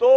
2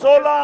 16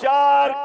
4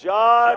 4